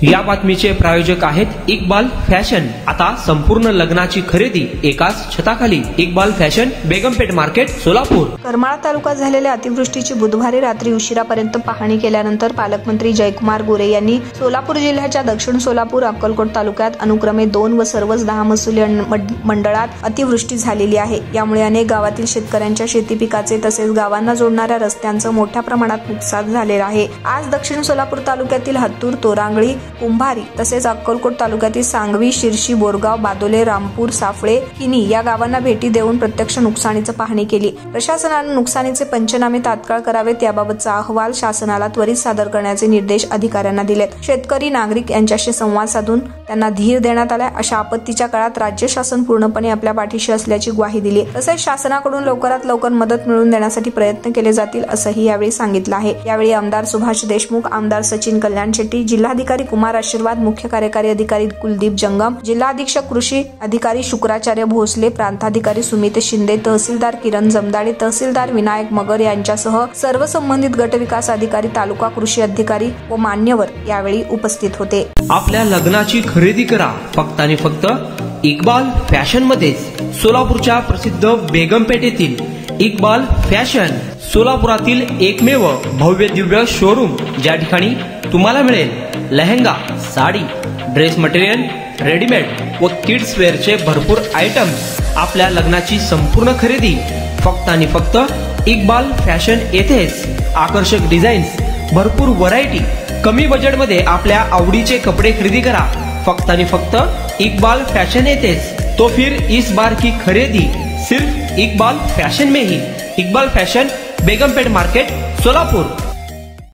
या बातमीचे प्रायोजक आहेत इक्बाल फॅशन। आता संपूर्ण लग्नाची खरेदी एकाच छताखाली। Iqbal fashion, Begampeth market, Solapur. करमाळा तालुक्यात झालेल्या अतिवृष्टीची बुधवारी रात्री उशिरापर्यंत पाहणी केल्यानंतर पालकमंत्री जयकुमार गोरे यांनी सोलापूर जिल्ह्याच्या दक्षिण सोलापूर, अक्कलकोट तालुक्यात अनुक्रमे 2 व सर्वच 10 महसुली मंडळात अतिवृष्टी झालेली आहे। यामुळे अनेक गावातील शेतकऱ्यांच्या शेती पिकाचे तसेच गावांना जोडणाऱ्या रस्त्यांचं मोठ्या प्रमाणात नुकसान झालेलं आहे। आज दक्षिण सोलापूर तालुक्यातील हत्तूर, तोरांगळी, कुंभारी तसेच अक्कलकोट तालुक्यातील सांगवी, शिरशी, बोरगाव, बादोले, रामपूर, साफळे, किनी या गावांना भेटी देऊन प्रत्यक्ष नुकसानीची पाहणी केली। प्रशासनाने नुकसानीचे पंचनामे तात्काळ करावेत, याबाबतचा अहवाल शासनाला त्वरित सादर करण्याचे निर्देश अधिकाऱ्यांना दिलेत। शेतकरी, नागरिक यांच्याशी संवाद साधून त्यांना धीर देण्यात आला। अशा आपत्तीच्या काळात राज्य शासन पूर्णपणे आपल्या पाठीशी असल्याची ग्वाही दिली। तसेच शासनाकडून लवकरात लवकर मदत मिळवून देण्यासाठी प्रयत्न केले जातील असंही यावेळी सांगितलं आहे। यावेळी आमदार सुभाष देशमुख, आमदार सचिन कल्याण शेट्टी, जिल्हाधिकारी कुमार आशीर्वाद, मुख्य कार्यकारी अधिकारी कुलदीप जंगम, जिल्हा अधीक्षक कृषी अधिकारी शुक्राचार्य भोसले, प्रांताधिकारी सुमित शिंदे, तहसीलदार किरण जमदाडे, तहसीलदार विनायक मगर यांच्यासह सर्व संबंधित गटविकास अधिकारी, तालुका कृषी अधिकारी व मान्यवर यावेळी उपस्थित होते। आपल्या लग्नाची खरेदी करा फक्त आणि फक्त इक्बाल फॅशन मध्येच। सोलापूरच्या प्रसिद्ध बेगमपेठेतील इक्बाल फॅशन सोलापुरातील एकमेव भव्य दिव्य शोरूम, ज्या ठिकाणी तुम्हाला मिळेल lehenga, sari, dress material, readymade व किड्स वेअरचे भरपूर आयटम्स। आपल्या लग्नाची संपूर्ण खरेदी फक्त आणि फक्त इक्बाल फॅशन येथेच। आकर्षक डिझाईन्स, भरपूर व्हरायटी, कमी बजेटमध्ये आपल्या आवडीचे कपडे खरेदी करा फक्त आणि फक्त इक्बाल फॅशन येथेच। तो फिर इस बार की खरेदी सिर्फ इक्बाल फैशन में ही। Iqbal fashion, Begampeth market, Solapur.